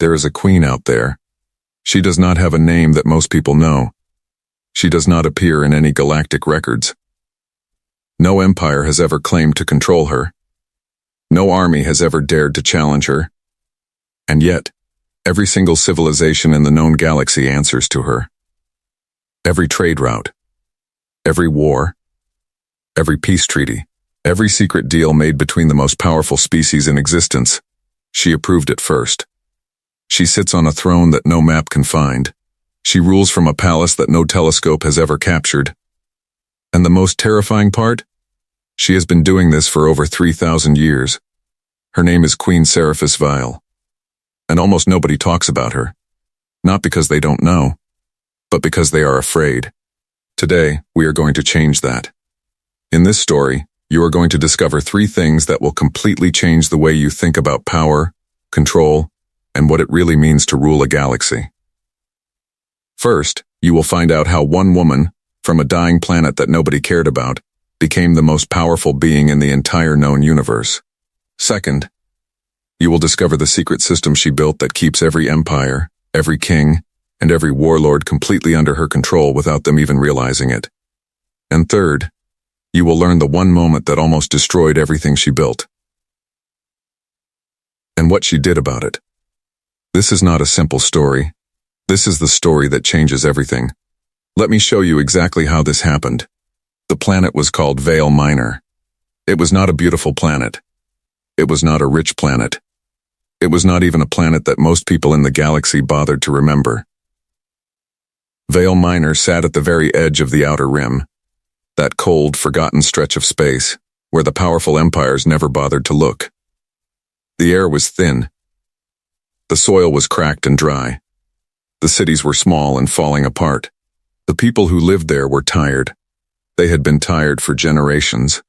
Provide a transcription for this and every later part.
There is a queen out there. She does not have a name that most people know. She does not appear in any galactic records. No empire has ever claimed to control her. No army has ever dared to challenge her. And yet, every single civilization in the known galaxy answers to her. Every trade route, every war, every peace treaty, every secret deal made between the most powerful species in existence, she approved it first. She sits on a throne that no map can find. She rules from a palace that no telescope has ever captured. And the most terrifying part? She has been doing this for over 3,000 years. Her name is Queen Seraphis Vile. And almost nobody talks about her. Not because they don't know, but because they are afraid. Today, we are going to change that. In this story, you are going to discover 3 things that will completely change the way you think about power, control, and what it really means to rule a galaxy. First, you will find out how one woman, from a dying planet that nobody cared about, became the most powerful being in the entire known universe. Second, you will discover the secret system she built that keeps every empire, every king, and every warlord completely under her control without them even realizing it. And third, you will learn the one moment that almost destroyed everything she built. And what she did about it. This is not a simple story. This is the story that changes everything. Let me show you exactly how this happened. The planet was called Vale Minor. It was not a beautiful planet. It was not a rich planet. It was not even a planet that most people in the galaxy bothered to remember. Vale Minor sat at the very edge of the outer rim, that cold, forgotten stretch of space, where the powerful empires never bothered to look. The air was thin. The soil was cracked and dry. The cities were small and falling apart. The people who lived there were tired. They had been tired for generations.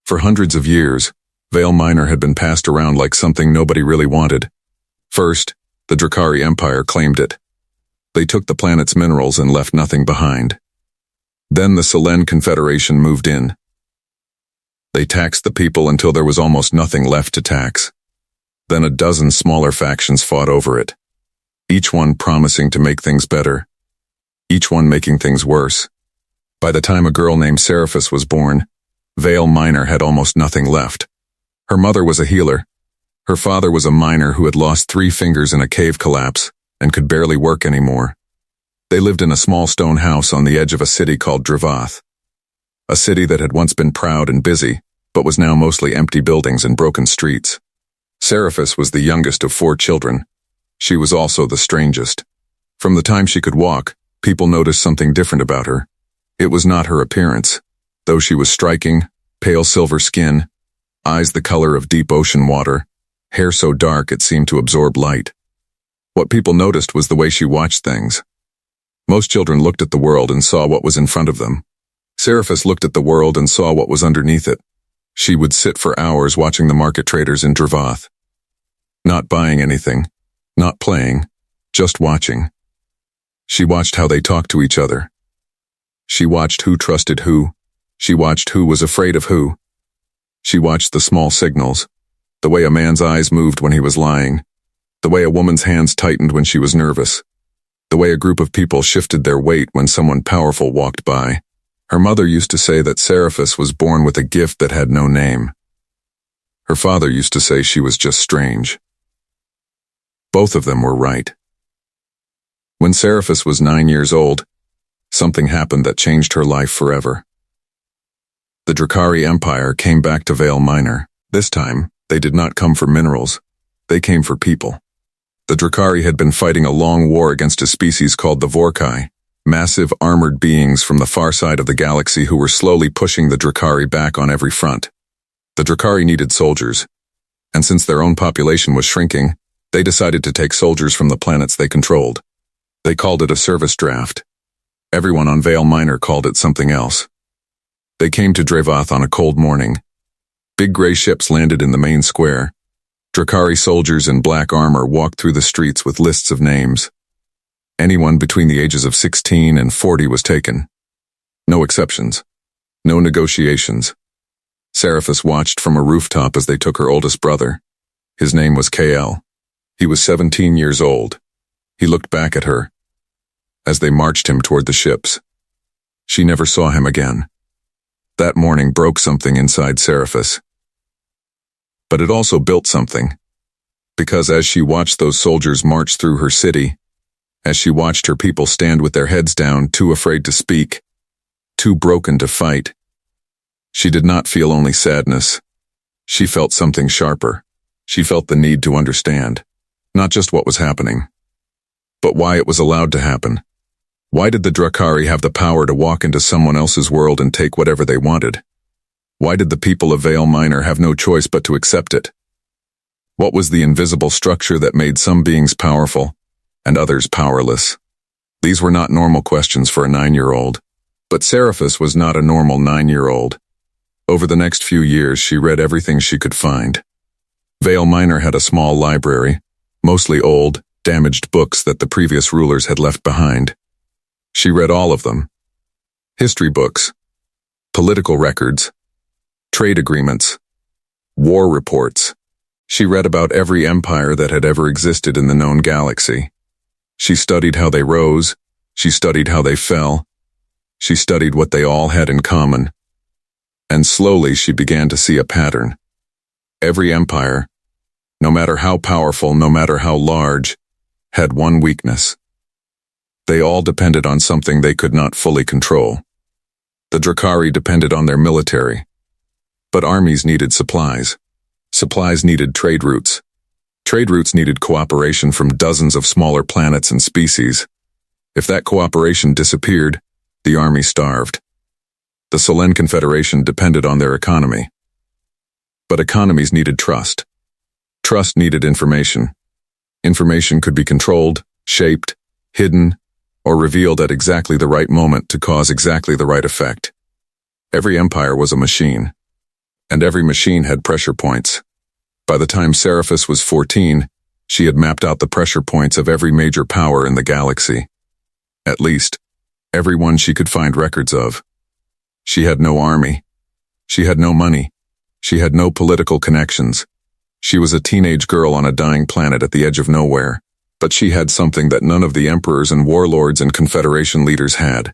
For hundreds of years, Vale Minor had been passed around like something nobody really wanted. First, the Drakari Empire claimed it. They took the planet's minerals and left nothing behind. Then the Selen Confederation moved in. They taxed the people until there was almost nothing left to tax. Then a dozen smaller factions fought over it, each one promising to make things better, each one making things worse. By the time a girl named Seraphis was born, Vale Minor had almost nothing left. Her mother was a healer. Her father was a miner who had lost 3 fingers in a cave collapse and could barely work anymore. They lived in a small stone house on the edge of a city called Dravath, a city that had once been proud and busy, but was now mostly empty buildings and broken streets. Seraphis was the youngest of 4 children. She was also the strangest. From the time she could walk, people noticed something different about her. It was not her appearance, though she was striking, pale silver skin, eyes the color of deep ocean water, hair so dark it seemed to absorb light. What people noticed was the way she watched things. Most children looked at the world and saw what was in front of them. Seraphis looked at the world and saw what was underneath it. She would sit for hours watching the market traders in Dravath. Not buying anything, not playing, just watching. She watched how they talked to each other. She watched who trusted who. She watched who was afraid of who. She watched the small signals, the way a man's eyes moved when he was lying, the way a woman's hands tightened when she was nervous, the way a group of people shifted their weight when someone powerful walked by. Her mother used to say that Seraphis was born with a gift that had no name. Her father used to say she was just strange. Both of them were right. When Seraphis was 9 years old, something happened that changed her life forever. The Drakari Empire came back to Vale Minor. This time, they did not come for minerals. They came for people. The Drakari had been fighting a long war against a species called the Vorkai, massive armored beings from the far side of the galaxy who were slowly pushing the Drakari back on every front. The Drakari needed soldiers, and since their own population was shrinking, they decided to take soldiers from the planets they controlled. They called it a service draft. Everyone on Vale Minor called it something else. They came to Dravath on a cold morning. Big gray ships landed in the main square. Drakari soldiers in black armor walked through the streets with lists of names. Anyone between the ages of 16 and 40 was taken. No exceptions. No negotiations. Seraphis watched from a rooftop as they took her oldest brother. His name was KL. He was 17 years old. He looked back at her as they marched him toward the ships. She never saw him again. That morning broke something inside Seraphis. But it also built something, because as she watched those soldiers march through her city, as she watched her people stand with their heads down, too afraid to speak, too broken to fight, she did not feel only sadness. She felt something sharper. She felt the need to understand, not just what was happening, but why it was allowed to happen. Why did the Drakari have the power to walk into someone else's world and take whatever they wanted? Why did the people of Vale Minor have no choice but to accept it? What was the invisible structure that made some beings powerful and others powerless? These were not normal questions for a 9-year-old, but Seraphis was not a normal 9-year-old. Over the next few years, she read everything she could find. Vale Minor had a small library, mostly old, damaged books that the previous rulers had left behind. She read all of them. History books, political records, trade agreements, war reports. She read about every empire that had ever existed in the known galaxy. She studied how they rose. She studied how they fell. She studied what they all had in common. And slowly she began to see a pattern. Every empire, no matter how powerful, no matter how large, had one weakness. They all depended on something they could not fully control. The Drakari depended on their military. But armies needed supplies. Supplies needed trade routes. Trade routes needed cooperation from dozens of smaller planets and species. If that cooperation disappeared, the army starved. The Selen Confederation depended on their economy. But economies needed trust. Trust needed information. Information could be controlled, shaped, hidden, or revealed at exactly the right moment to cause exactly the right effect. Every empire was a machine, and every machine had pressure points. By the time Seraphis was 14, she had mapped out the pressure points of every major power in the galaxy. At least, every one she could find records of. She had no army. She had no money. She had no political connections. She was a teenage girl on a dying planet at the edge of nowhere. But she had something that none of the emperors and warlords and confederation leaders had.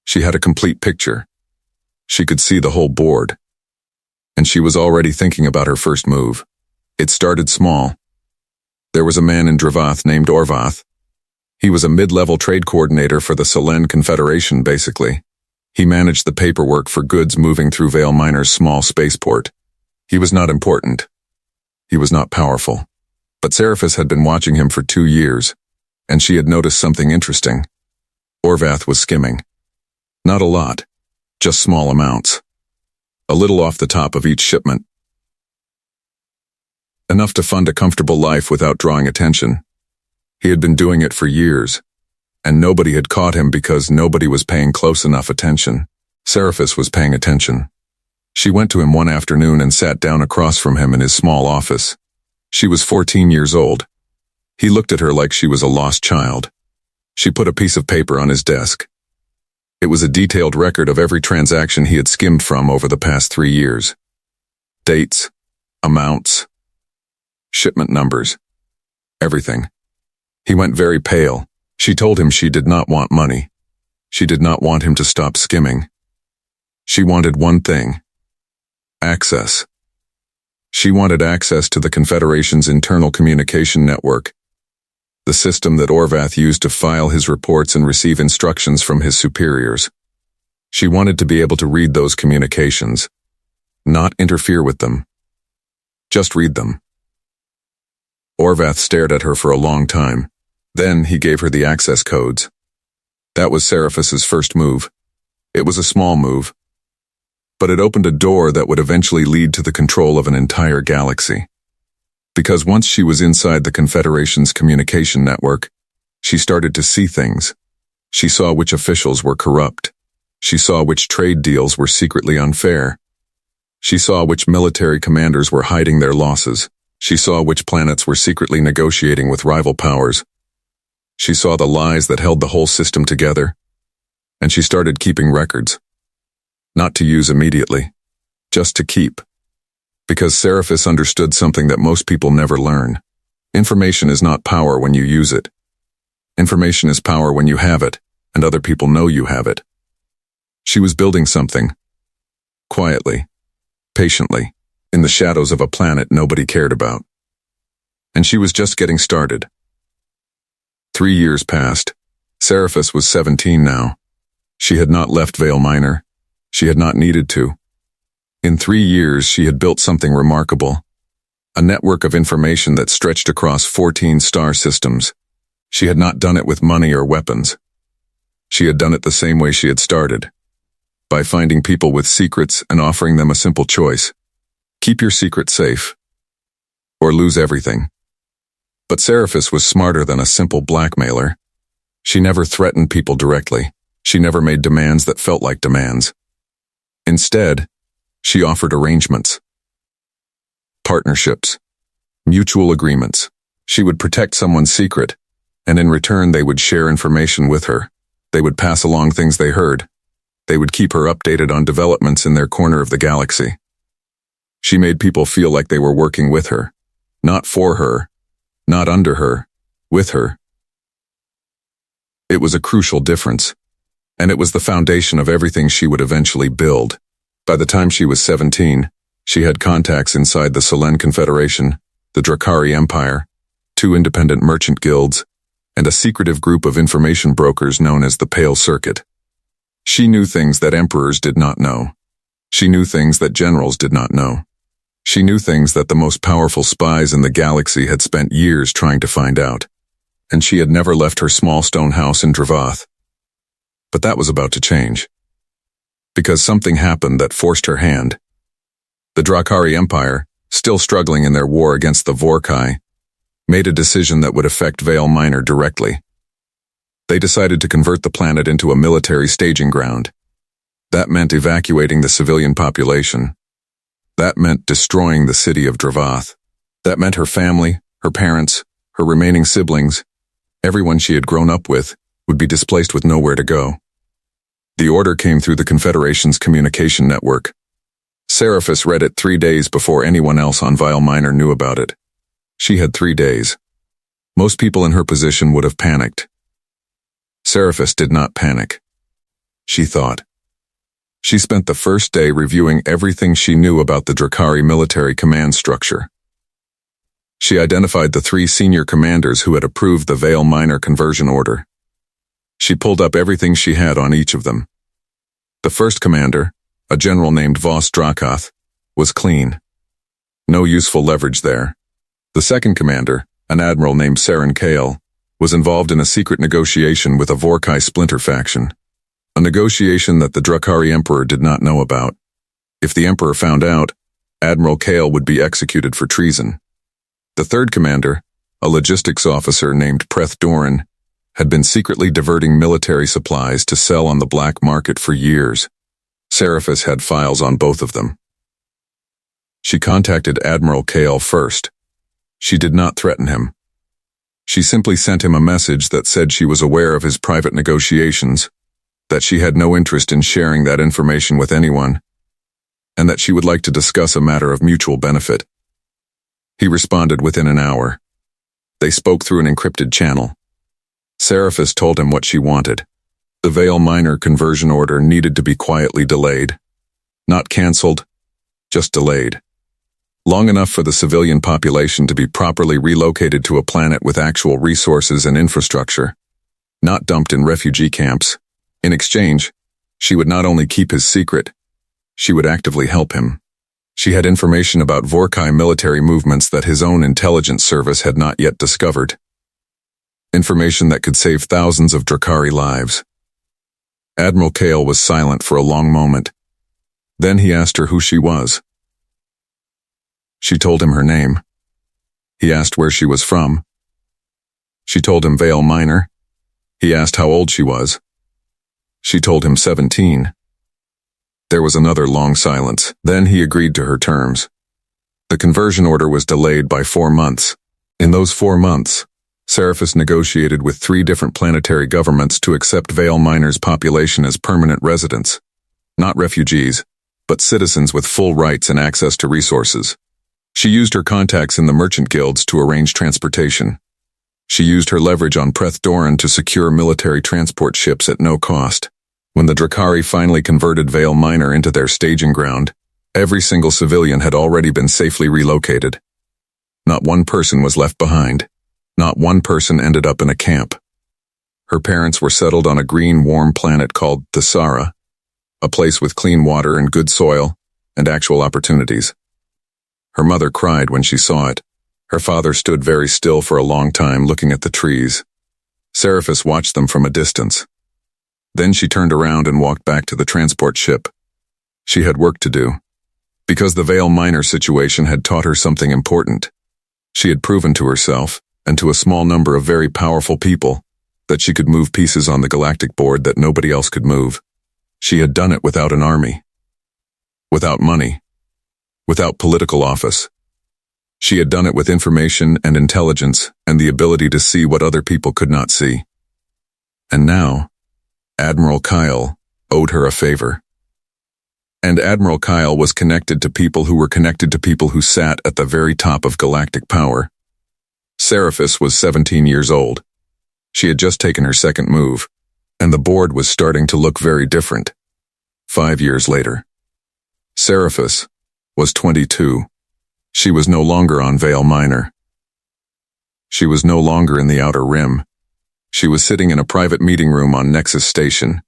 She had a complete picture. She could see the whole board. And she was already thinking about her first move. It started small. There was a man in Dravath named Orvath. He was a mid-level trade coordinator for the Selen Confederation, basically. He managed the paperwork for goods moving through Vale Minor's small spaceport. He was not important. He was not powerful. But Seraphis had been watching him for 2 years, and she had noticed something interesting. Orvath was skimming. Not a lot, just small amounts. A little off the top of each shipment. Enough to fund a comfortable life without drawing attention. He had been doing it for years, and nobody had caught him because nobody was paying close enough attention. Seraphis was paying attention. She went to him one afternoon and sat down across from him in his small office. She was 14 years old. He looked at her like she was a lost child. She put a piece of paper on his desk. It was a detailed record of every transaction he had skimmed from over the past 3 years. Dates, amounts, shipment numbers, everything. He went very pale. She told him she did not want money. She did not want him to stop skimming. She wanted one thing: access. She wanted access to the Confederation's internal communication network, the system that Orvath used to file his reports and receive instructions from his superiors. She wanted to be able to read those communications, not interfere with them. Just read them. Orvath stared at her for a long time. Then he gave her the access codes. That was Seraphis's first move. It was a small move, but it opened a door that would eventually lead to the control of an entire galaxy. Because once she was inside the Confederation's communication network, she started to see things. She saw which officials were corrupt. She saw which trade deals were secretly unfair. She saw which military commanders were hiding their losses. She saw which planets were secretly negotiating with rival powers. She saw the lies that held the whole system together. And she started keeping records. Not to use immediately, just to keep. Because Seraphis understood something that most people never learn. Information is not power when you use it. Information is power when you have it, and other people know you have it. She was building something. Quietly. Patiently. In the shadows of a planet nobody cared about. And she was just getting started. 3 years passed. Seraphis was 17 now. She had not left Vale Minor. She had not needed to. In 3 years, she had built something remarkable. A network of information that stretched across 14 star systems. She had not done it with money or weapons. She had done it the same way she had started. By finding people with secrets and offering them a simple choice. Keep your secret safe. Or lose everything. But Seraphis was smarter than a simple blackmailer. She never threatened people directly. She never made demands that felt like demands. Instead, she offered arrangements. Partnerships. Mutual agreements. She would protect someone's secret, and in return they would share information with her. They would pass along things they heard. They would keep her updated on developments in their corner of the galaxy. She made people feel like they were working with her. Not for her. Not under her. With her. It was a crucial difference. And it was the foundation of everything she would eventually build. By the time she was 17, she had contacts inside the Selen Confederation, the Drakari Empire, 2 independent merchant guilds, and a secretive group of information brokers known as the Pale Circuit. She knew things that emperors did not know. She knew things that generals did not know. She knew things that the most powerful spies in the galaxy had spent years trying to find out. And she had never left her small stone house in Dravath. But that was about to change. Because something happened that forced her hand. The Drakari Empire, still struggling in their war against the Vorkai, made a decision that would affect Vale Minor directly. They decided to convert the planet into a military staging ground. That meant evacuating the civilian population. That meant destroying the city of Dravath. That meant her family, her parents, her remaining siblings, everyone she had grown up with, would be displaced with nowhere to go. The order came through the Confederation's communication network. Seraphis read it 3 days before anyone else on Vale Minor knew about it. She had 3 days. Most people in her position would have panicked. Seraphis did not panic. She thought. She spent the first day reviewing everything she knew about the Drakari military command structure. She identified the 3 senior commanders who had approved the Vale Minor conversion order. She pulled up everything she had on each of them. The first commander, a general named Vos Drakath, was clean. No useful leverage there. The second commander, an admiral named Saren Kale, was involved in a secret negotiation with a Vorkai splinter faction. A negotiation that the Drakari Emperor did not know about. If the Emperor found out, Admiral Kale would be executed for treason. The third commander, a logistics officer named Preth Doran, had been secretly diverting military supplies to sell on the black market for years. Seraphis had files on both of them. She contacted Admiral Kale first. She did not threaten him. She simply sent him a message that said she was aware of his private negotiations, that she had no interest in sharing that information with anyone, and that she would like to discuss a matter of mutual benefit. He responded within an hour. They spoke through an encrypted channel. Seraphis told him what she wanted. The Vale Minor conversion order needed to be quietly delayed. Not cancelled, just delayed. Long enough for the civilian population to be properly relocated to a planet with actual resources and infrastructure, not dumped in refugee camps. In exchange, she would not only keep his secret, she would actively help him. She had information about Vorkai military movements that his own intelligence service had not yet discovered. Information that could save thousands of Drakari lives. Admiral Kale was silent for a long moment. Then he asked her who she was. She told him her name. He asked where she was from. She told him Vale Minor. He asked how old she was. She told him 17. There was another long silence. Then he agreed to her terms. The conversion order was delayed by 4 months. In those 4 months, Seraphis negotiated with 3 different planetary governments to accept Vale Minor's population as permanent residents. Not refugees, but citizens with full rights and access to resources. She used her contacts in the merchant guilds to arrange transportation. She used her leverage on Preth Doran to secure military transport ships at no cost. When the Drakari finally converted Vale Minor into their staging ground, every single civilian had already been safely relocated. Not one person was left behind. Not one person ended up in a camp. Her parents were settled on a green, warm planet called Thesara, a place with clean water and good soil and actual opportunities. Her mother cried when she saw it. Her father stood very still for a long time looking at the trees. Seraphis watched them from a distance. Then she turned around and walked back to the transport ship. She had work to do. Because the Vale Minor situation had taught her something important. She had proven to herself, and to a small number of very powerful people, that she could move pieces on the galactic board that nobody else could move. She had done it without an army. Without money. Without political office. She had done it with information and intelligence and the ability to see what other people could not see. And now, Admiral Kyle owed her a favor. And Admiral Kyle was connected to people who were connected to people who sat at the very top of galactic power. Seraphis was 17 years old. She had just taken her second move, and the board was starting to look very different. 5 years later. Seraphis was 22. She was no longer on Vale Minor. She was no longer in the Outer Rim. She was sitting in a private meeting room on Nexus Station,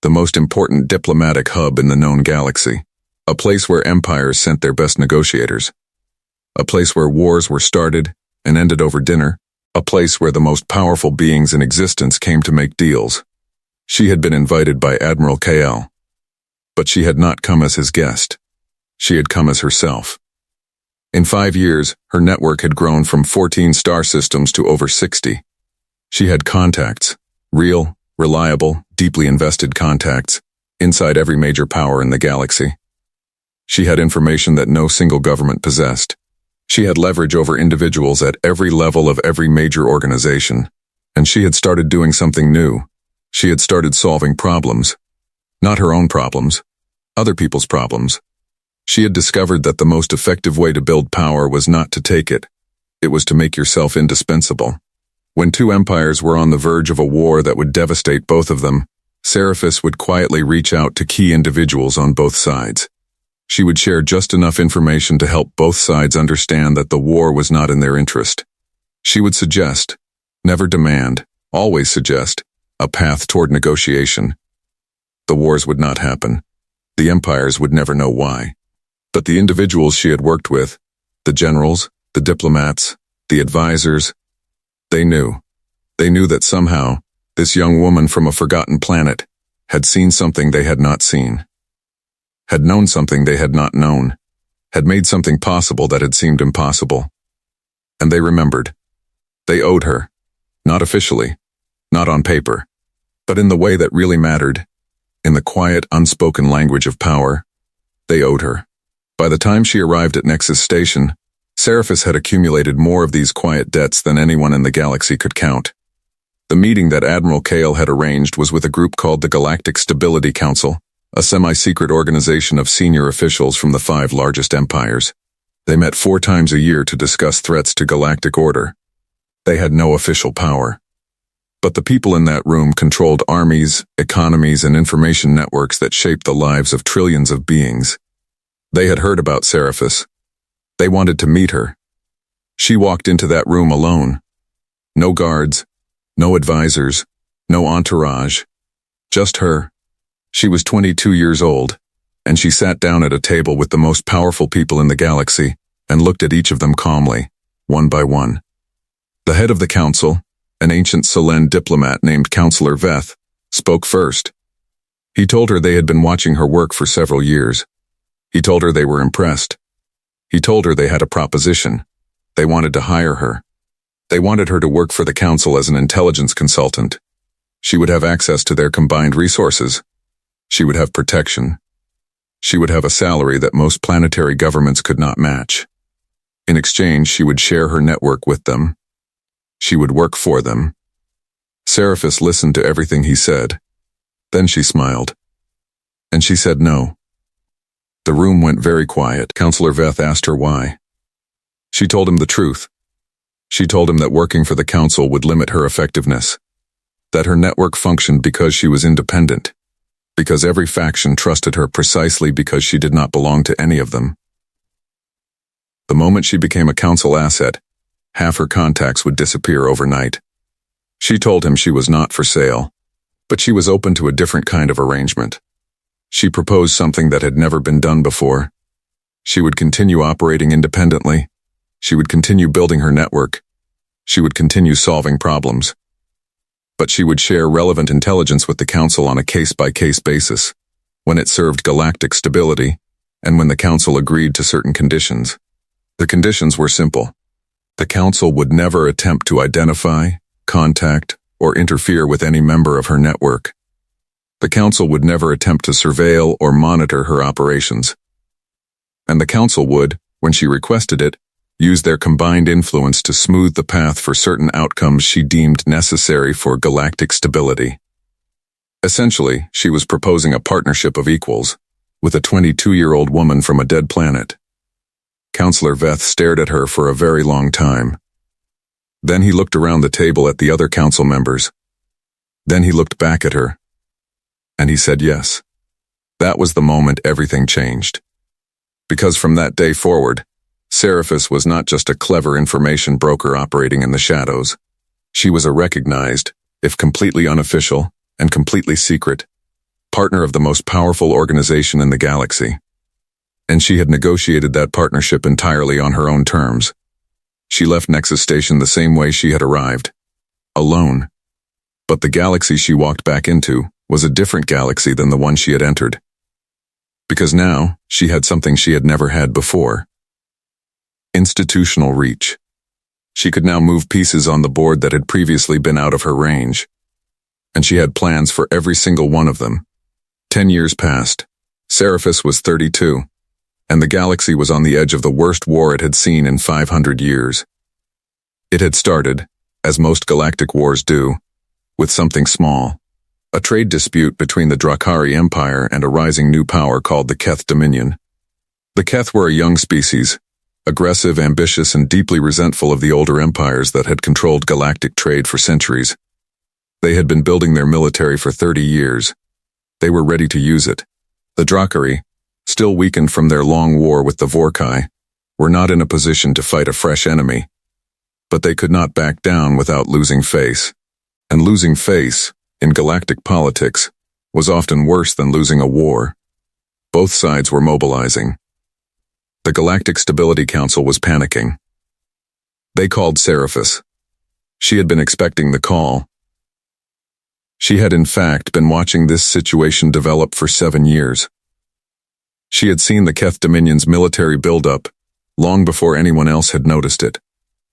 the most important diplomatic hub in the known galaxy, a place where empires sent their best negotiators, a place where wars were started and ended over dinner, a place where the most powerful beings in existence came to make deals. She had been invited by Admiral KL. But she had not come as his guest. She had come as herself. In 5 years, her network had grown from 14 star systems to over 60. She had contacts, real, reliable, deeply invested contacts, inside every major power in the galaxy. She had information that no single government possessed. She had leverage over individuals at every level of every major organization. And she had started doing something new. She had started solving problems. Not her own problems. Other people's problems. She had discovered that the most effective way to build power was not to take it. It was to make yourself indispensable. When two empires were on the verge of a war that would devastate both of them, Seraphis would quietly reach out to key individuals on both sides. She would share just enough information to help both sides understand that the war was not in their interest. She would suggest, never demand, always suggest, a path toward negotiation. The wars would not happen. The empires would never know why. But the individuals she had worked with, the generals, the diplomats, the advisors, they knew. They knew that somehow, this young woman from a forgotten planet had seen something they had not seen. Had known something they had not known. Had made something possible that had seemed impossible. And they remembered. They owed her. Not officially. Not on paper. But in the way that really mattered. In the quiet, unspoken language of power. They owed her. By the time she arrived at Nexus Station, Seraphis had accumulated more of these quiet debts than anyone in the galaxy could count. The meeting that Admiral Kale had arranged was with a group called the Galactic Stability Council, a semi-secret organization of senior officials from the 5 largest empires. They met 4 times a year to discuss threats to galactic order. They had no official power. But the people in that room controlled armies, economies, and information networks that shaped the lives of trillions of beings. They had heard about Seraphis. They wanted to meet her. She walked into that room alone. No guards, no advisors, no entourage. Just her. She was 22 years old, and she sat down at a table with the most powerful people in the galaxy and looked at each of them calmly, one by one. The head of the council, an ancient Selen diplomat named Counselor Veth, spoke first. He told her they had been watching her work for several years. He told her they were impressed. He told her they had a proposition. They wanted to hire her. They wanted her to work for the council as an intelligence consultant. She would have access to their combined resources. She would have protection. She would have a salary that most planetary governments could not match. In exchange, she would share her network with them. She would work for them. Seraphis listened to everything he said. Then she smiled. And she said no. The room went very quiet. Counselor Veth asked her why. She told him the truth. She told him that working for the council would limit her effectiveness, that her network functioned because she was independent, because every faction trusted her precisely because she did not belong to any of them. The moment she became a council asset, half her contacts would disappear overnight. She told him she was not for sale, but she was open to a different kind of arrangement. She proposed something that had never been done before. She would continue operating independently. She would continue building her network. She would continue solving problems. But she would share relevant intelligence with the council on a case-by-case basis, when it served galactic stability, and when the council agreed to certain conditions. The conditions were simple. The council would never attempt to identify, contact, or interfere with any member of her network. The council would never attempt to surveil or monitor her operations. And the council would, when she requested it, use their combined influence to smooth the path for certain outcomes she deemed necessary for galactic stability. Essentially, she was proposing a partnership of equals, with a 22-year-old woman from a dead planet. Counselor Veth stared at her for a very long time. Then he looked around the table at the other council members. Then he looked back at her. And he said yes. That was the moment everything changed. Because from that day forward, Seraphis was not just a clever information broker operating in the shadows. She was a recognized, if completely unofficial, and completely secret, partner of the most powerful organization in the galaxy. And she had negotiated that partnership entirely on her own terms. She left Nexus Station the same way she had arrived, alone. But the galaxy she walked back into was a different galaxy than the one she had entered. Because now, she had something she had never had before. Institutional reach. She could now move pieces on the board that had previously been out of her range. And she had plans for every single one of them. 10 years passed. Seraphis was 32. And the galaxy was on the edge of the worst war it had seen in 500 years. It had started, as most galactic wars do, with something small, a trade dispute between the Drakari Empire and a rising new power called the Keth Dominion. The Keth were a young species, aggressive, ambitious, and deeply resentful of the older empires that had controlled galactic trade for centuries. They had been building their military for 30 years. They were ready to use it. The Drakari, still weakened from their long war with the Vorkai, were not in a position to fight a fresh enemy. But they could not back down without losing face. And losing face, in galactic politics, was often worse than losing a war. Both sides were mobilizing. The Galactic Stability Council was panicking. They called Seraphis. She had been expecting the call. She had in fact been watching this situation develop for 7 years. She had seen the Keth Dominion's military buildup, long before anyone else had noticed it.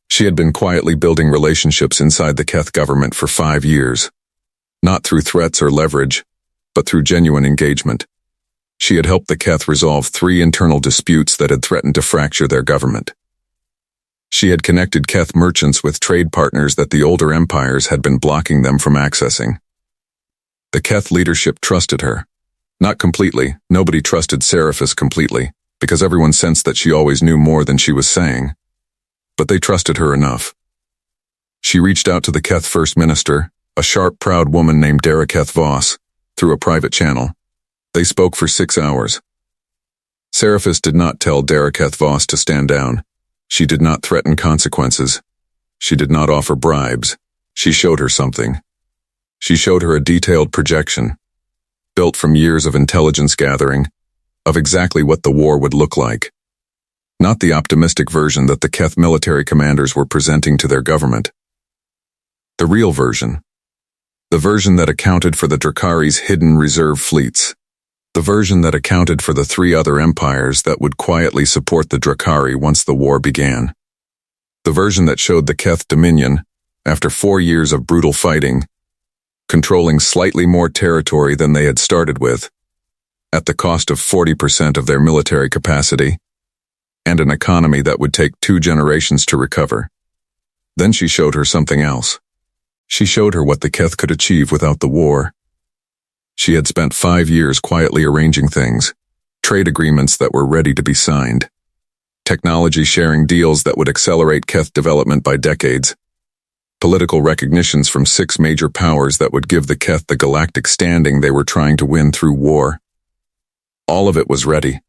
She had been quietly building relationships inside the Keth government for 5 years. Not through threats or leverage, but through genuine engagement. She had helped the Keth resolve 3 internal disputes that had threatened to fracture their government. She had connected Keth merchants with trade partners that the older empires had been blocking them from accessing. The Keth leadership trusted her. Not completely, nobody trusted Seraphis completely, because everyone sensed that she always knew more than she was saying. But they trusted her enough. She reached out to the Keth First Minister, a sharp, proud woman named Daraketh Voss, through a private channel. They spoke for 6 hours. Seraphis did not tell Daraketh Voss to stand down. She did not threaten consequences. She did not offer bribes. She showed her something. She showed her a detailed projection, built from years of intelligence gathering, of exactly what the war would look like. Not the optimistic version that the Keth military commanders were presenting to their government. The real version. The version that accounted for the Drakari's hidden reserve fleets. The version that accounted for the 3 other empires that would quietly support the Drakari once the war began. The version that showed the Keth Dominion, after 4 years of brutal fighting, controlling slightly more territory than they had started with, at the cost of 40% of their military capacity, and an economy that would take 2 generations to recover. Then she showed her something else. She showed her what the Keth could achieve without the war. She had spent 5 years quietly arranging things, trade agreements that were ready to be signed. technology sharing deals that would accelerate Keth development by decades, political recognitions from 6 major powers that would give the Keth the galactic standing they were trying to win through war. All of it was ready.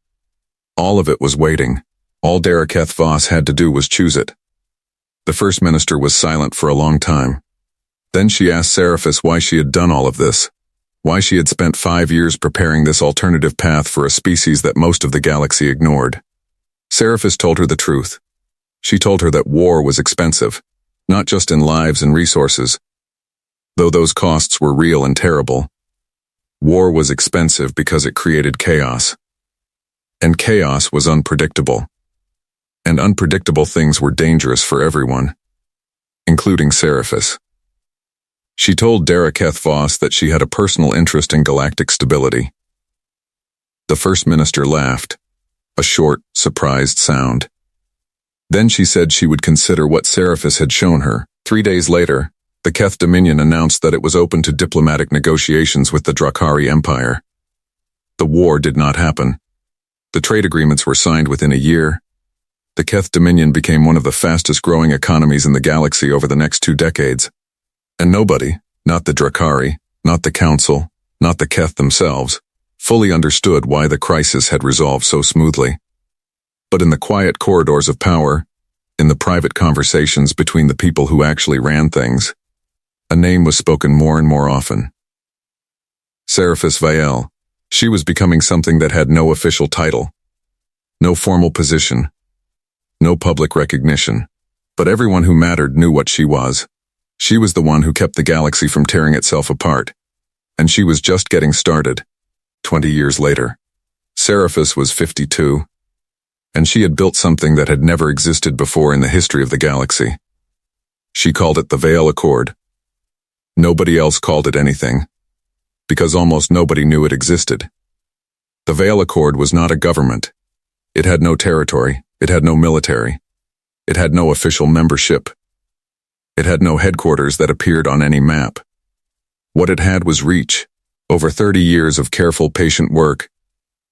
All of it was waiting. All Daraketh Voss had to do was choose it. The First Minister was silent for a long time. Then she asked Seraphis why she had done all of this, why she had spent 5 years preparing this alternative path for a species that most of the galaxy ignored. Seraphis told her the truth. She told her that war was expensive, not just in lives and resources, though those costs were real and terrible. War was expensive because it created chaos. And chaos was unpredictable. And unpredictable things were dangerous for everyone, including Seraphis. She told Daraketh Voss that she had a personal interest in galactic stability. The First Minister laughed, a short, surprised sound. Then she said she would consider what Seraphis had shown her. 3 days later, the Keth Dominion announced that it was open to diplomatic negotiations with the Drakari Empire. The war did not happen. The trade agreements were signed within a year. The Keth Dominion became one of the fastest-growing economies in the galaxy over the next 2 decades. And nobody, not the Drakari, not the Council, not the Keth themselves, fully understood why the crisis had resolved so smoothly. But in the quiet corridors of power, in the private conversations between the people who actually ran things, a name was spoken more and more often. Seraphis Vael. She was becoming something that had no official title, no formal position, no public recognition, but everyone who mattered knew what she was. She was the one who kept the galaxy from tearing itself apart, and she was just getting started. 20 years later, Seraphis was 52, and she had built something that had never existed before in the history of the galaxy. She called it the Veil Accord. Nobody else called it anything, because almost nobody knew it existed. The Veil Accord was not a government. It had no territory. It had no military. It had no official membership. It had no headquarters that appeared on any map. What it had was reach. Over 30 years of careful, patient work,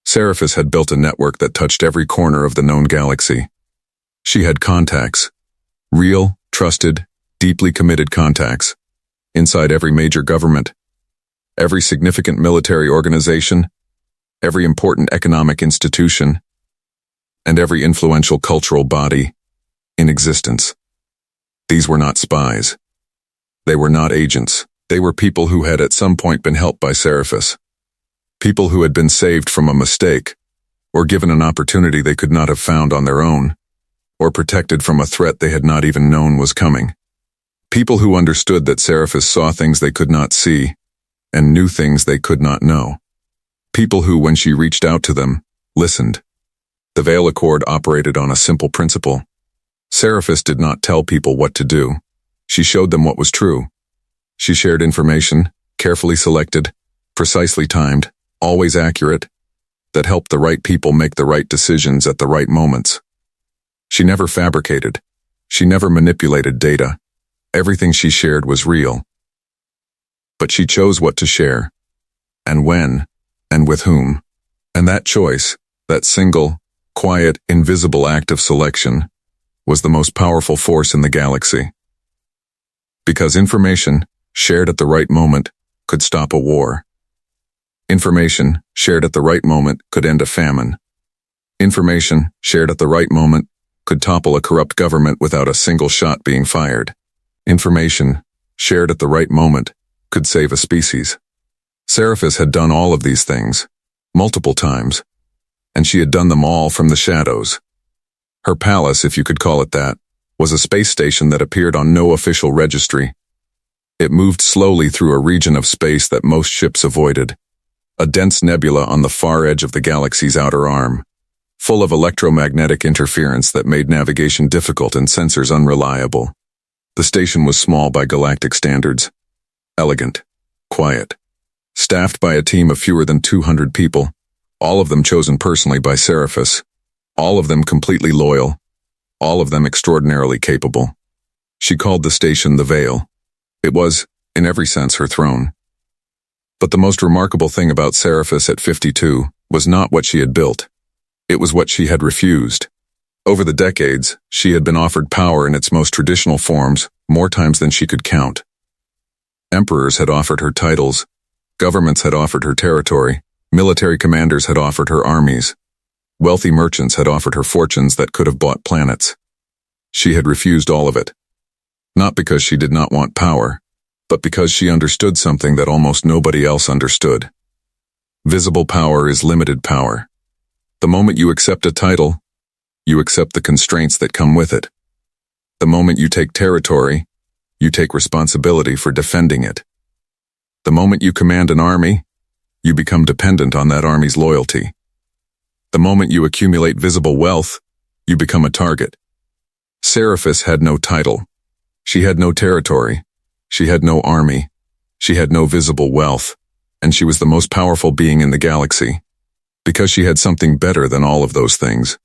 Seraphis had built a network that touched every corner of the known galaxy. She had contacts. Real, trusted, deeply committed contacts. Inside every major government, every significant military organization, every important economic institution, and every influential cultural body in existence. These were not spies. They were not agents. They were people who had at some point been helped by Seraphis. People who had been saved from a mistake, or given an opportunity they could not have found on their own, or protected from a threat they had not even known was coming. People who understood that Seraphis saw things they could not see, and knew things they could not know. People who, when she reached out to them, listened. The Veil Accord operated on a simple principle. Seraphis did not tell people what to do. She showed them what was true. She shared information, carefully selected, precisely timed, always accurate, that helped the right people make the right decisions at the right moments. She never fabricated. She never manipulated data. Everything she shared was real. But she chose what to share, and when, and with whom. And that choice, that single, quiet, invisible act of selection, was the most powerful force in the galaxy. Because information, shared at the right moment, could stop a war. Information, shared at the right moment, could end a famine. Information, shared at the right moment, could topple a corrupt government without a single shot being fired. Information, shared at the right moment, could save a species. Seraphis had done all of these things, multiple times, and she had done them all from the shadows. Her palace, if you could call it that, was a space station that appeared on no official registry. It moved slowly through a region of space that most ships avoided, a dense nebula on the far edge of the galaxy's outer arm, full of electromagnetic interference that made navigation difficult and sensors unreliable. The station was small by galactic standards, elegant, quiet, staffed by a team of fewer than 200 people, all of them chosen personally by Seraphis, all of them completely loyal, all of them extraordinarily capable. She called the station the Veil. It was, in every sense, her throne. But the most remarkable thing about Seraphis at 52 was not what she had built. It was what she had refused. Over the decades, she had been offered power in its most traditional forms, more times than she could count. Emperors had offered her titles, governments had offered her territory, military commanders had offered her armies, wealthy merchants had offered her fortunes that could have bought planets. She had refused all of it. Not because she did not want power, but because she understood something that almost nobody else understood. Visible power is limited power. The moment you accept a title, you accept the constraints that come with it. The moment you take territory, you take responsibility for defending it. The moment you command an army, you become dependent on that army's loyalty. The moment you accumulate visible wealth, you become a target. Seriphus had no title. She had no territory. She had no army. She had no visible wealth. And she was the most powerful being in the galaxy. Because she had something better than all of those things.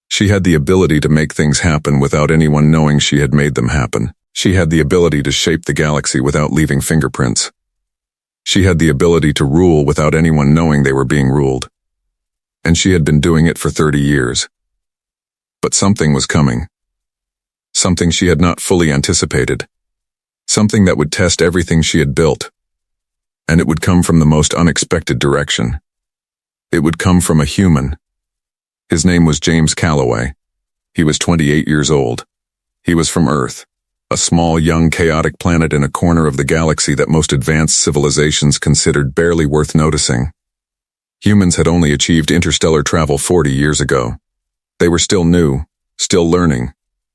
She had the ability to make things happen without anyone knowing she had made them happen. She had the ability to shape the galaxy without leaving fingerprints. She had the ability to rule without anyone knowing they were being ruled. And she had been doing it for 30 years. But something was coming. Something she had not fully anticipated. Something that would test everything she had built. And it would come from the most unexpected direction. It would come from a human. His name was James Calloway. He was 28 years old. He was from Earth, a small, young, chaotic planet in a corner of the galaxy that most advanced civilizations considered barely worth noticing. Humans had only achieved interstellar travel 40 years ago. They were still new, still learning,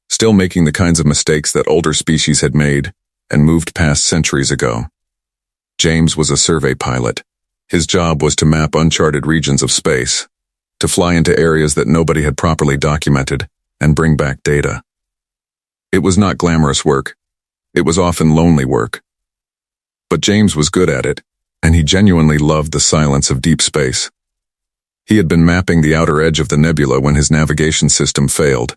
still making the kinds of mistakes that older species had made and moved past centuries ago. James was a survey pilot. His job was to map uncharted regions of space, to fly into areas that nobody had properly documented, and bring back data. It was not glamorous work. It was often lonely work. But James was good at it, and he genuinely loved the silence of deep space. He had been mapping the outer edge of the nebula when his navigation system failed.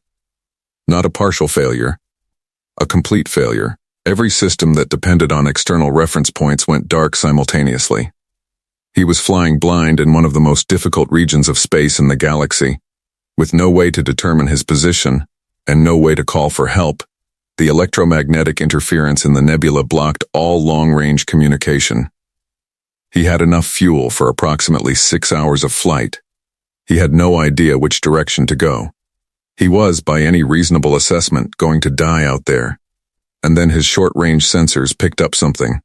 Not a partial failure, a complete failure. Every system that depended on external reference points went dark simultaneously. He was flying blind in one of the most difficult regions of space in the galaxy, with no way to determine his position and no way to call for help. The electromagnetic interference in the nebula blocked all long-range communication. He had enough fuel for approximately 6 hours of flight. He had no idea which direction to go. He was, by any reasonable assessment, going to die out there. And then his short-range sensors picked up something.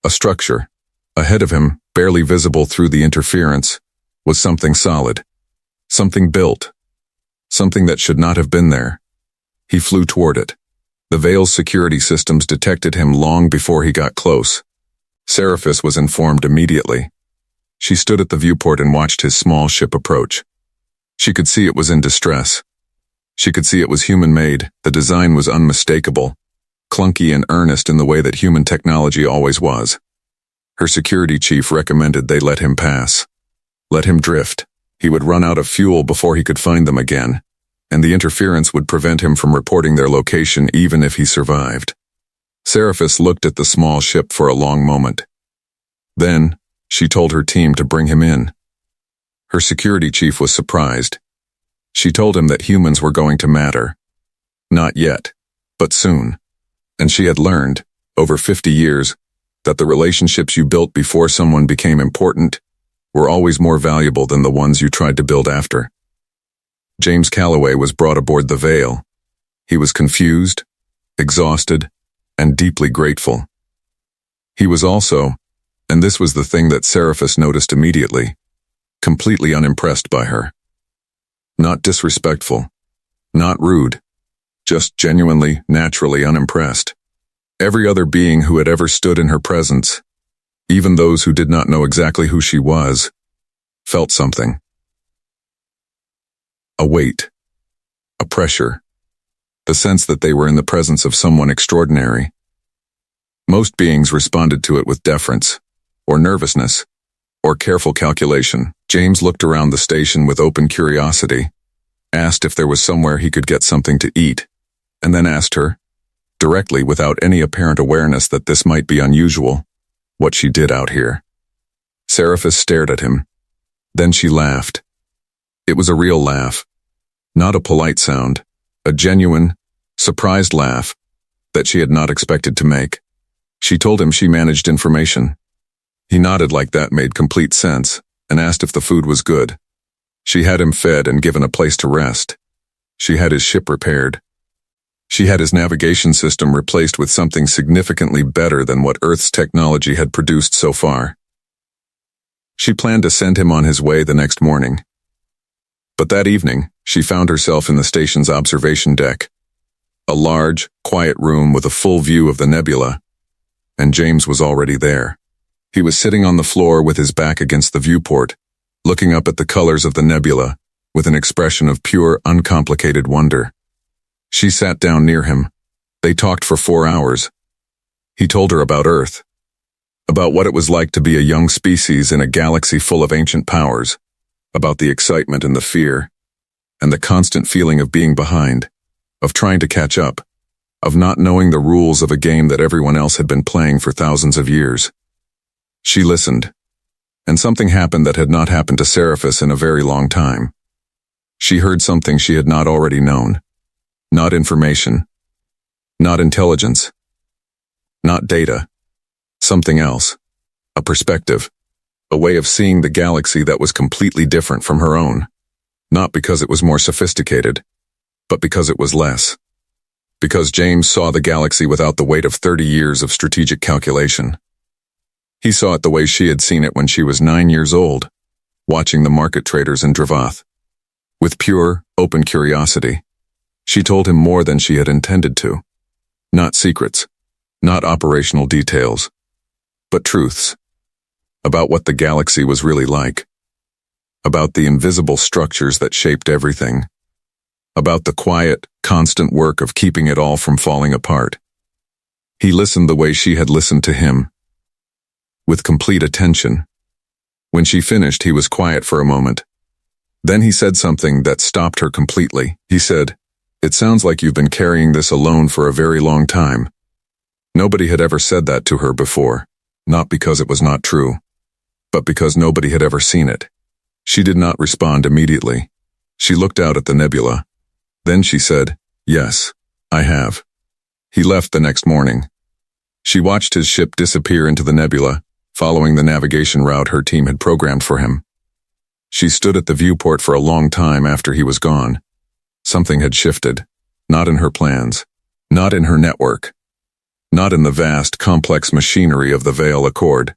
A structure. Ahead of him, barely visible through the interference, was something solid. Something built. Something that should not have been there. He flew toward it. The Veil's security systems detected him long before he got close. Seriphus was informed immediately. She stood at the viewport and watched his small ship approach. She could see it was in distress. She could see it was human-made. The design was unmistakable, clunky and earnest in the way that human technology always was. Her security chief recommended they let him pass. Let him drift. He would run out of fuel before he could find them again, and the interference would prevent him from reporting their location even if he survived. Seriphus looked at the small ship for a long moment. Then, she told her team to bring him in. Her security chief was surprised. She told him that humans were going to matter. Not yet, but soon. And she had learned, over 50 years, that the relationships you built before someone became important were always more valuable than the ones you tried to build after. James Calloway was brought aboard the Veil. He was confused, exhausted, and deeply grateful. He was also, and this was the thing that Seriphus noticed immediately, completely unimpressed by her. Not disrespectful, not rude, just genuinely, naturally unimpressed. Every other being who had ever stood in her presence, even those who did not know exactly who she was, felt something. A weight, a pressure, the sense that they were in the presence of someone extraordinary. Most beings responded to it with deference, or nervousness, or careful calculation. James looked around the station with open curiosity, asked if there was somewhere he could get something to eat, and then asked her, directly without any apparent awareness that this might be unusual, what she did out here. Seriphus stared at him. Then she laughed. It was a real laugh. Not a polite sound, a genuine, surprised laugh that she had not expected to make. She told him she managed information. He nodded like that made complete sense and asked if the food was good. She had him fed and given a place to rest. She had his ship repaired. She had his navigation system replaced with something significantly better than what Earth's technology had produced so far. She planned to send him on his way the next morning. But that evening, she found herself in the station's observation deck. A large, quiet room with a full view of the nebula. And James was already there. He was sitting on the floor with his back against the viewport, looking up at the colors of the nebula with an expression of pure, uncomplicated wonder. She sat down near him. They talked for 4 hours. He told her about Earth, about what it was like to be a young species in a galaxy full of ancient powers, about the excitement and the fear, and the constant feeling of being behind, of trying to catch up, of not knowing the rules of a game that everyone else had been playing for thousands of years. She listened, and something happened that had not happened to Seraphis in a very long time. She heard something she had not already known. Not information. Not intelligence. Not data. Something else. A perspective. A way of seeing the galaxy that was completely different from her own. Not because it was more sophisticated, but because it was less. Because James saw the galaxy without the weight of 30 years of strategic calculation. He saw it the way she had seen it when she was 9 years old, watching the market traders in Dravath. With pure, open curiosity, she told him more than she had intended to. Not secrets, not operational details, but truths. About what the galaxy was really like. About the invisible structures that shaped everything. About the quiet, constant work of keeping it all from falling apart. He listened the way she had listened to him. With complete attention. When she finished, he was quiet for a moment. Then he said something that stopped her completely. He said, "It sounds like you've been carrying this alone for a very long time." Nobody had ever said that to her before, not because it was not true, but because nobody had ever seen it. She did not respond immediately. She looked out at the nebula. Then she said, "Yes, I have." He left the next morning. She watched his ship disappear into the nebula, following the navigation route her team had programmed for him. She stood at the viewport for a long time after he was gone. Something had shifted, not in her plans, not in her network, not in the vast, complex machinery of the Veil Accord.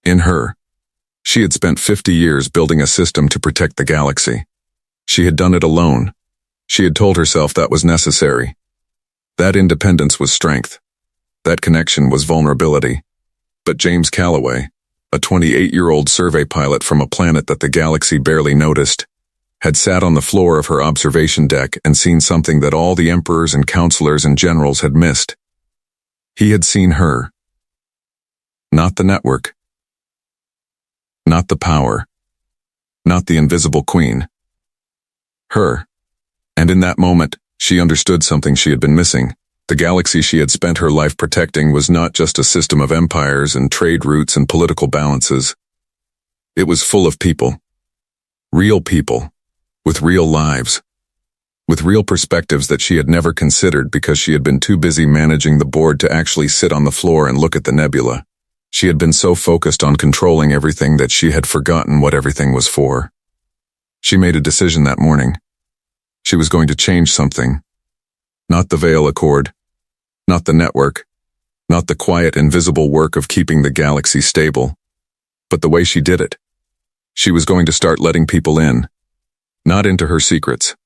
In her. She had spent 50 years building a system to protect the galaxy. She had done it alone. She had told herself that was necessary. That independence was strength. That connection was vulnerability. But James Calloway, a 28-year-old survey pilot from a planet that the galaxy barely noticed, had sat on the floor of her observation deck and seen something that all the emperors and counselors and generals had missed. He had seen her. Not the network. Not the power. Not the invisible queen. Her. And in that moment, she understood something she had been missing. The galaxy she had spent her life protecting was not just a system of empires and trade routes and political balances. It was full of people. Real people. With real lives. With real perspectives that she had never considered because she had been too busy managing the board to actually sit on the floor and look at the nebula. She had been so focused on controlling everything that she had forgotten what everything was for. She made a decision that morning. She was going to change something. Not the Veil Accord. Not the network. Not the quiet, invisible work of keeping the galaxy stable. But the way she did it. She was going to start letting people in. Not into her secrets.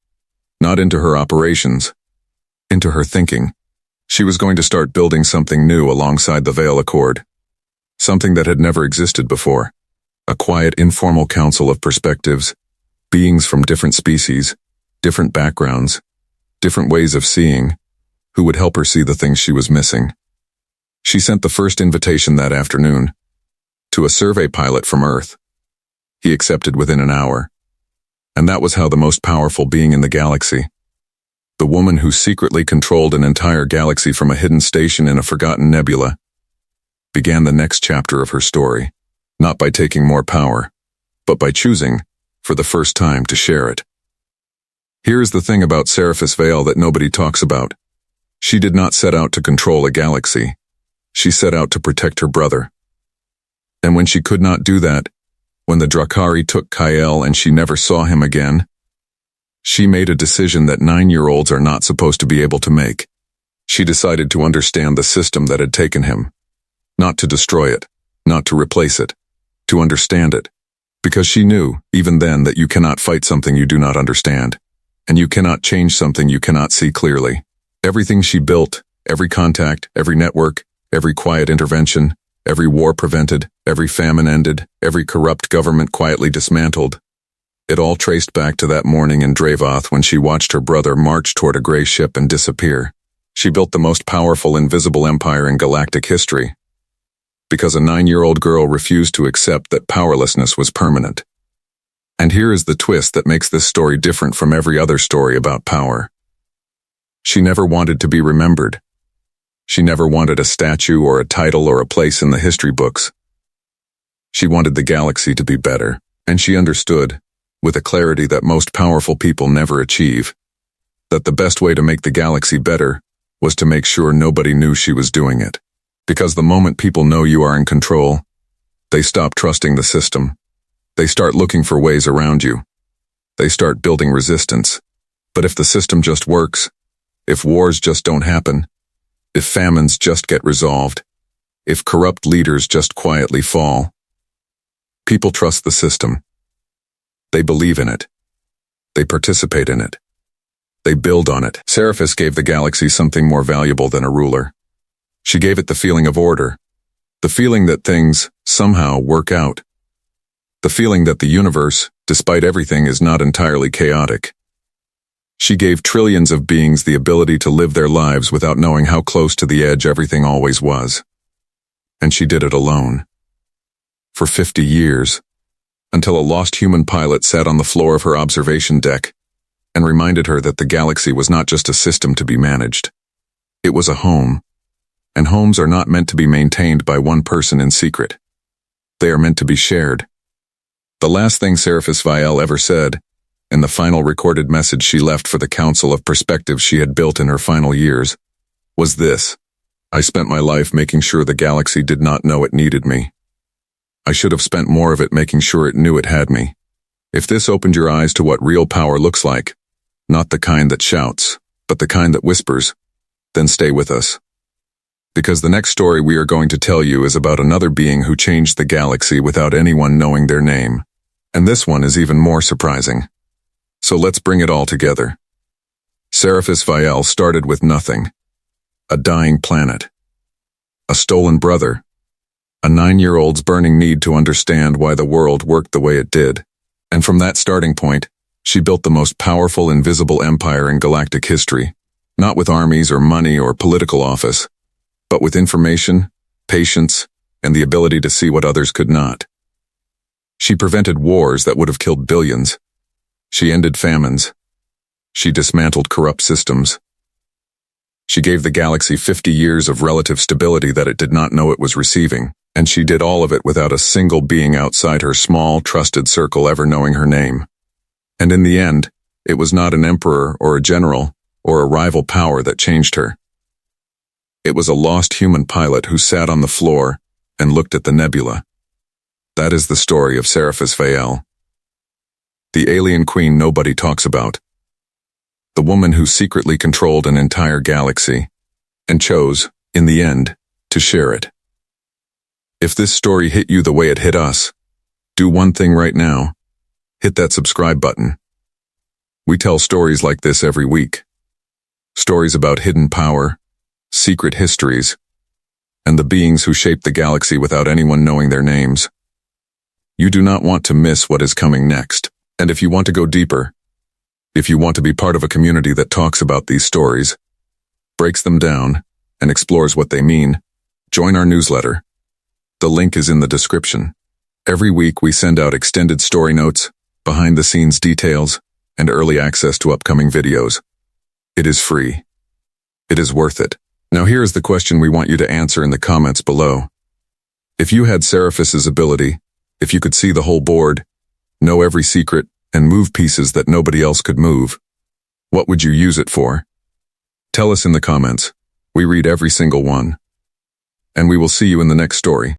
Not into her operations. Into her thinking. She was going to start building something new alongside the Veil Accord. Something that had never existed before. A quiet, informal council of perspectives. Beings from different species, different backgrounds, different ways of seeing, who would help her see the things she was missing. She sent the first invitation that afternoon. To a survey pilot from Earth. He accepted within an hour. And that was how the most powerful being in the galaxy, the woman who secretly controlled an entire galaxy from a hidden station in a forgotten nebula, began the next chapter of her story, not by taking more power, but by choosing, for the first time, to share it. Here is the thing about Seraphis Vale that nobody talks about. She did not set out to control a galaxy. She set out to protect her brother. And when she could not do that, when the Drakari took Kyle and she never saw him again, she made a decision that 9-year-olds are not supposed to be able to make. She decided to understand the system that had taken him. Not to destroy it, not to replace it, to understand it. Because she knew, even then, that you cannot fight something you do not understand. And you cannot change something you cannot see clearly. Everything she built, every contact, every network, every quiet intervention, every war prevented, every famine ended, every corrupt government quietly dismantled, it all traced back to that morning in Dravoth when she watched her brother march toward a gray ship and disappear. She built the most powerful invisible empire in galactic history. Because a 9-year-old girl refused to accept that powerlessness was permanent. And here is the twist that makes this story different from every other story about power. She never wanted to be remembered. She never wanted a statue or a title or a place in the history books. She wanted the galaxy to be better, and she understood, with a clarity that most powerful people never achieve, that the best way to make the galaxy better was to make sure nobody knew she was doing it. Because the moment people know you are in control, they stop trusting the system. They start looking for ways around you. They start building resistance. But if the system just works, if wars just don't happen, if famines just get resolved, if corrupt leaders just quietly fall, people trust the system. They believe in it. They participate in it. They build on it. Seraphis gave the galaxy something more valuable than a ruler. She gave it the feeling of order, the feeling that things somehow work out, the feeling that the universe, despite everything, is not entirely chaotic. She gave trillions of beings the ability to live their lives without knowing how close to the edge everything always was. And she did it alone. For 50 years, until a lost human pilot sat on the floor of her observation deck and reminded her that the galaxy was not just a system to be managed. It was a home. And homes are not meant to be maintained by one person in secret. They are meant to be shared. The last thing Seraphis Vale ever said, in the final recorded message she left for the Council of Perspectives she had built in her final years, was this: I spent my life making sure the galaxy did not know it needed me. I should have spent more of it making sure it knew it had me. If this opened your eyes to what real power looks like, not the kind that shouts, but the kind that whispers, then stay with us. Because the next story we are going to tell you is about another being who changed the galaxy without anyone knowing their name. And this one is even more surprising. So let's bring it all together. Seraphis Vale started with nothing. A dying planet. A stolen brother. A 9-year-old's burning need to understand why the world worked the way it did. And from that starting point, she built the most powerful invisible empire in galactic history. Not with armies or money or political office, but with information, patience, and the ability to see what others could not. She prevented wars that would have killed billions. She ended famines. She dismantled corrupt systems. She gave the galaxy 50 years of relative stability that it did not know it was receiving, and she did all of it without a single being outside her small, trusted circle ever knowing her name. And in the end, it was not an emperor or a general or a rival power that changed her. It was a lost human pilot who sat on the floor and looked at the nebula. That is the story of Seraphis Vale. The alien queen nobody talks about. The woman who secretly controlled an entire galaxy and chose, in the end, to share it. If this story hit you the way it hit us, do one thing right now. Hit that subscribe button. We tell stories like this every week. Stories about hidden power, secret histories, and the beings who shaped the galaxy without anyone knowing their names. You do not want to miss what is coming next. And if you want to go deeper, if you want to be part of a community that talks about these stories, breaks them down, and explores what they mean, join our newsletter. The link is in the description. Every week we send out extended story notes, behind-the-scenes details, and early access to upcoming videos. It is free. It is worth it. Now here is the question we want you to answer in the comments below. If you had Seraphis's ability, if you could see the whole board, know every secret, and move pieces that nobody else could move, What would you use it for? Tell us in the comments. We read every single one. And we will see you in the next story.